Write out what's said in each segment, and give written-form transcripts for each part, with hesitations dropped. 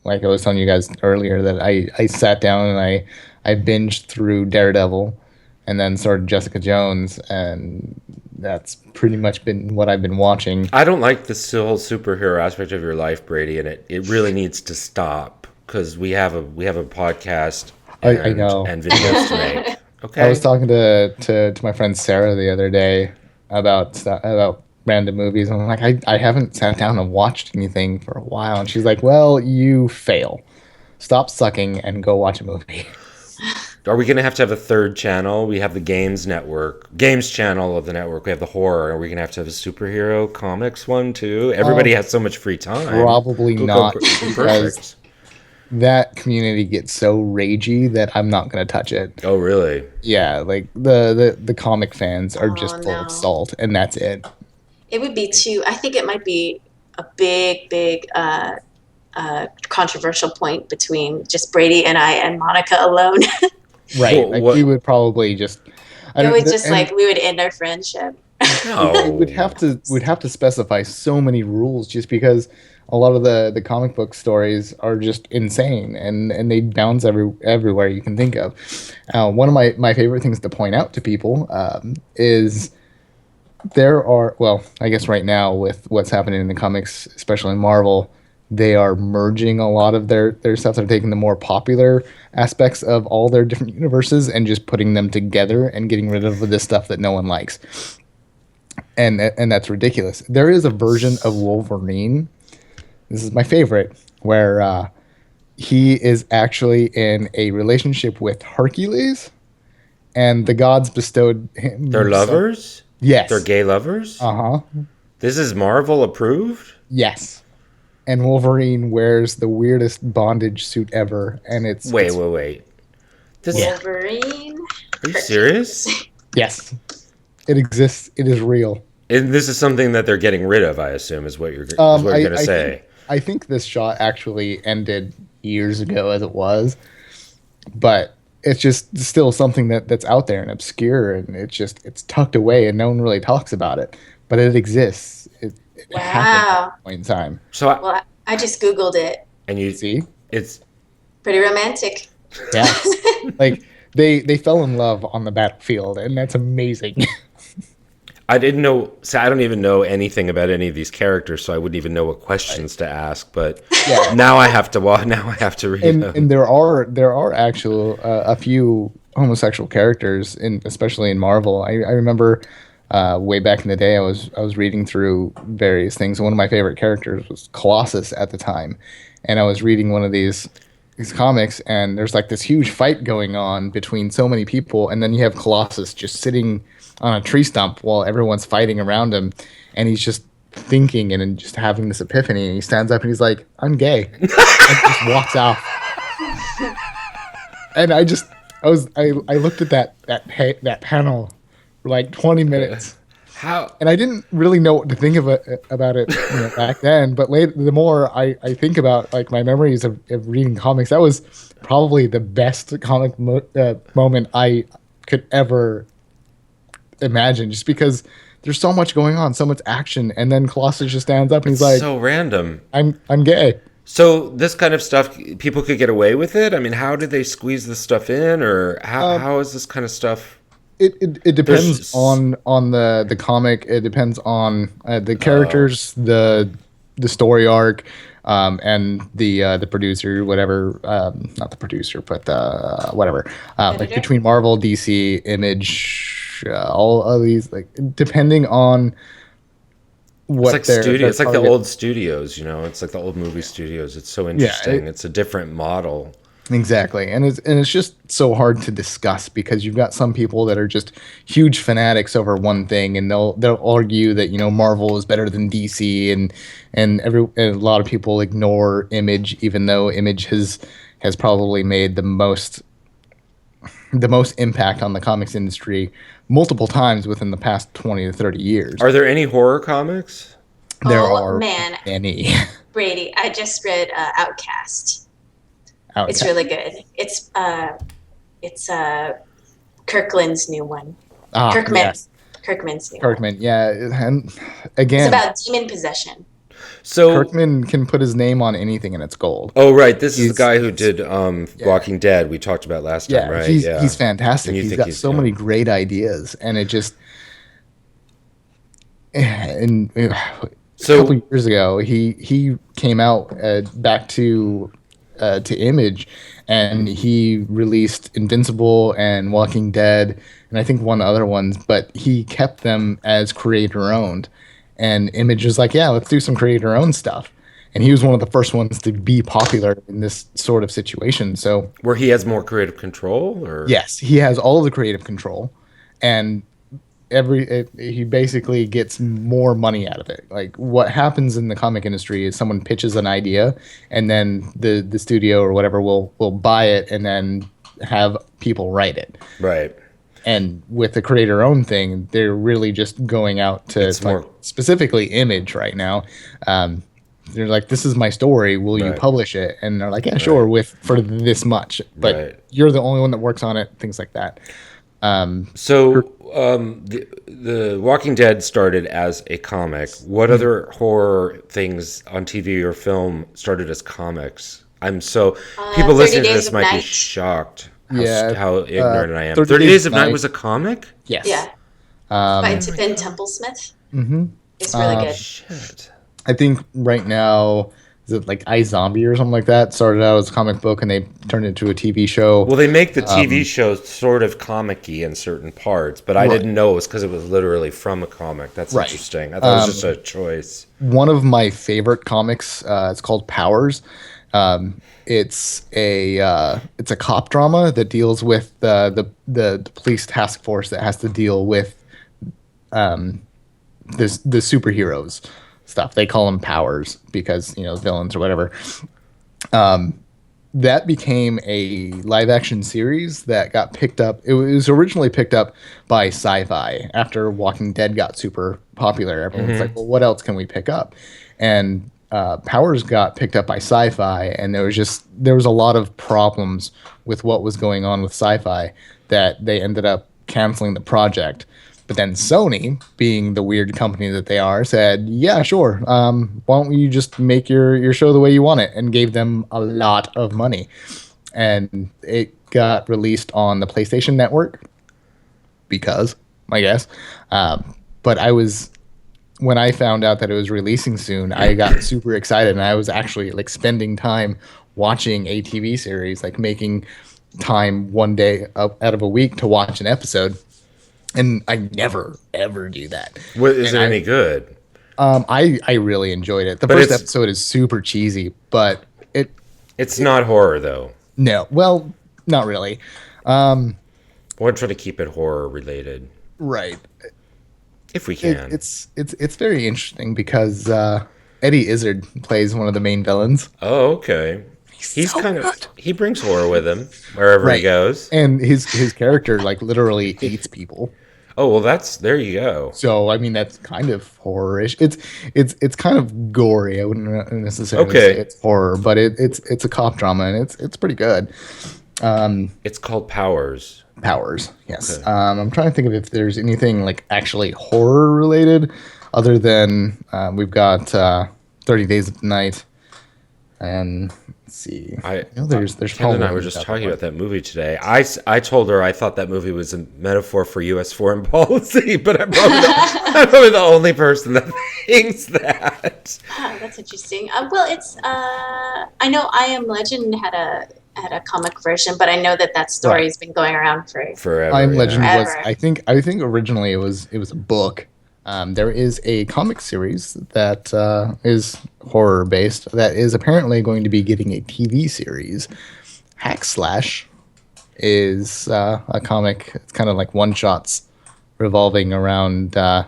like I was telling you guys earlier, that I sat down and I binged through Daredevil, and then started Jessica Jones, and that's pretty much been what I've been watching. I don't like the whole superhero aspect of your life, Brady, and it really needs to stop because we have a podcast I know. and videos to make. I was Okay. talking to my friend Sarah the other day about random movies. And I'm like, I haven't sat down and watched anything for a while. And she's like, well, you fail. Stop sucking and go watch a movie. Are we going to have a third channel? We have the games channel of the network. We have the horror. Are we going to have a superhero comics one too? Everybody has so much free time. Probably Go, not, go because perfect. that community gets so ragey that I'm not going to touch it. Oh, really? Yeah, like the comic fans are Oh just full of no. salt, and that's it. It would be too, I think it might be a big, big controversial point between just Brady and I and Monica alone. Right. Like we What? would probably just I It don't would just and like we would end our friendship. it would No. have to would have to specify so many rules, just because a lot of the comic book stories are just insane, and they bounce everywhere you can think of. One of my favorite things to point out to people, is there are, well, I guess right now with what's happening in the comics, especially in Marvel, they are merging a lot of their stuff. They're taking the more popular aspects of all their different universes and just putting them together and getting rid of this stuff that no one likes. And that's ridiculous. There is a version of Wolverine. This is my favorite, where he is actually in a relationship with Hercules, and the gods bestowed him They're some. lovers? They're Yes. gay lovers? Uh-huh. This is Marvel approved? Yes. And Wolverine wears the weirdest bondage suit ever, and Wait, it's wait, wait. This yeah. Wolverine. Are you serious? Hercules. Yes. It exists. It is real. And this is something that they're getting rid of, I assume, is what you're Um, I, going to I say. think I think this shot actually ended years ago as it was, but it's just still something that's out there and obscure, and it's tucked away and no one really talks about it, but it exists. It happened at Wow. a point in time. So, Well, I just Googled it. and you, See? it's Pretty romantic. Yeah. Like they fell in love on the battlefield, and that's amazing. I didn't know. So I don't even know anything about any of these characters, so I wouldn't even know what questions to ask. But Yeah. now I have to. Now I have to read and them. and there are actual a few homosexual characters in, especially in Marvel. I remember way back in the day, I was reading through various things. One of my favorite characters was Colossus at the time, and I was reading one of these comics, and there's like this huge fight going on between so many people, and then you have Colossus just sitting on a tree stump while everyone's fighting around him, and he's just thinking and just having this epiphany, and he stands up and he's like, I'm gay, and just walks out. And I looked at that panel for like 20 minutes, How? and I didn't really know what to think about it, back then. But later, the more I think about like my memories of reading comics, that was probably the best moment I could ever imagine, just because there's so much going on, so much action, and then Colossus just stands up and he's like, So random. I'm gay. So this kind of stuff, people could get away with it. I mean, how did they squeeze this stuff in, or how is this kind of stuff? It depends There's- on the comic. It depends on the characters, the story arc, and the producer, whatever. Not the producer, but whatever. Like Editor? between Marvel, DC, Image, all of these, like depending on It's what like their It's like the target- old studios, It's like the old movie studios. It's so interesting. It's a different model. Exactly, and it's just so hard to discuss, because you've got some people that are just huge fanatics over one thing, and they'll argue that Marvel is better than DC, and a lot of people ignore Image, even though Image has probably made the most impact on the comics industry multiple times within the past 20 to 30 years. Are there any horror comics? There Oh, are man. many. Brady, I just read Outcast. out It's there. really good. It's Kirkland's new one. Ah, Kirkman. yes, Kirkman's new one. Kirkman. Yeah, and It's again, about demon possession. So, Kirkman can put his name on anything and it's gold. oh right, this is the He's guy who did Walking Dead. We talked about last time, yeah, right? he's Yeah. he's fantastic. And you He's think got he's so many great ideas, and it just and a So couple years ago he came out back to Image, and he released Invincible and Walking Dead, and I think one other ones, but he kept them as creator owned. And Image was like, yeah, let's do some creator owned stuff. And he was one of the first ones to be popular in this sort of situation. So where he has more creative control, or yes, he has all of the creative control, and he basically gets more money out of it. Like what happens in the comic industry is someone pitches an idea, and then the studio or whatever will buy it and then have people write it. right? And with the creator owned thing, they're really just going out to It's more- specifically Image right now. They're like, "This is my story. Will you Right. publish it?" And they're like, "Yeah, sure, for this much, but Right. you're the only one that works on it." Things like that. So the Walking Dead started as a comic. What other horror things on TV or film started as comics? I'm so people 30 listening to Days this of might be Night. shocked. Yeah, How ignorant I am. 30 30 Days Days of of Night Night. was a comic? Yes. Yeah. By Ben Templesmith. Mm-hmm. It's really good. Shit. I think right now, is it like iZombie or something like that? Started out as a comic book and they turned it into a TV show. Well, they make the TV shows sort of comic-y in certain parts, but I didn't know it was because it was literally from a comic. That's Right. interesting. I thought it was just a choice. One of my favorite comics, it's called Powers. It's a cop drama that deals with the police task force that has to deal with the superheroes stuff. They call them powers because villains or whatever. That became a live action series that got picked up. It was originally picked up by Sci-Fi after Walking Dead got super popular. Everyone's like, well, what else can we pick up? And Powers got picked up by Sci-Fi, and there was a lot of problems with what was going on with Sci-Fi that they ended up canceling the project. But then Sony, being the weird company that they are, said, yeah, sure. Why don't you just make your show the way you want it? And gave them a lot of money. And it got released on the PlayStation Network because, I guess. But when I found out that it was releasing soon, I got super excited. And I was actually like spending time watching a TV series, like making time one day out of a week to watch an episode. And I never, ever do that. Is it any good? I really enjoyed it. The But first it's- episode is super cheesy, but It's not horror, though. no, well, not really. We're trying to keep it horror related, Right. if we can. It's very interesting because Eddie Izzard plays one of the main villains, Oh, okay. He's so kind of good. he brings horror with him wherever he Right. goes. and his character like literally hates people. Oh well, there you go. So I mean that's kind of horror-ish. It's kind of gory. I wouldn't necessarily Okay. say it's horror, but it's a cop drama and it's pretty good. It's called Powers. Powers, yes. Okay. I'm trying to think of if there's anything like actually horror related, other than we've got 30 Days of Night, and let's see. There's Ken probably and I were just talking about that movie today. I told her I thought that movie was a metaphor for U.S. foreign policy, but I'm probably the only person that thinks that. Oh, that's interesting. Well, it's I know I Am Legend had a comic version, but I know that story has been going around for Forever. I'm yeah. Legend was Forever. I think originally it was a book. There is a comic series that is horror based that is apparently going to be getting a TV series. Hack Slash is a comic. It's kind of like one shots revolving around a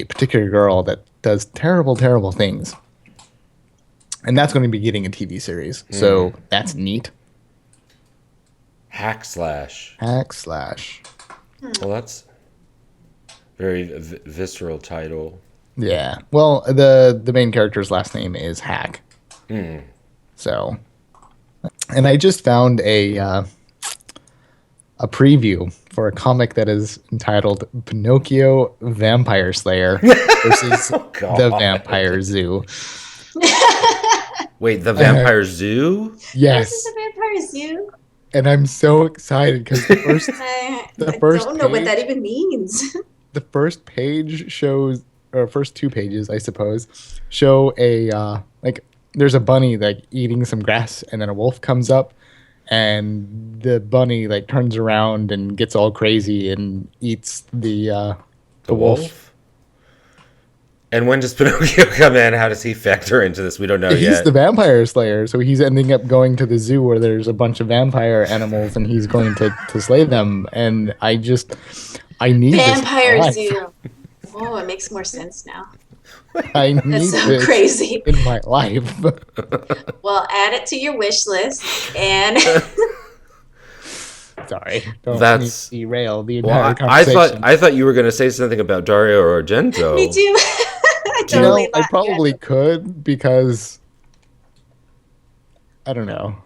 particular girl that does terrible, terrible things. And that's going to be getting a TV series. So that's neat. Hack Slash. Hack Slash. Well, that's very visceral title. Yeah. Well, the main character's last name is Hack. So, and I just found a preview for a comic that is entitled Pinocchio Vampire Slayer versus God. the Vampire Zoo. Wait, the Vampire Zoo? Yes, This is a Vampire Zoo. and I'm so excited because the first I first don't know what page- that even means. the first page shows, or first 2 pages, I suppose, show a like there's a bunny like eating some grass, and then a wolf comes up, and the bunny like turns around and gets all crazy and eats the wolf. And when does Pinocchio come in? How does he factor into this? We don't know He's yet. the vampire slayer, so he's ending up going to the zoo where there's a bunch of vampire animals, and he's going to slay them. And I need Vampire this. Zoo. Oh, it makes more sense now. I need That's so this crazy. in my life. Well, add it to your wish list, and Sorry, don't That's- derail the entire Well, I conversation. thought you were going to say something about Dario Argento. me too. I You know, totally I thought- probably could because I don't know.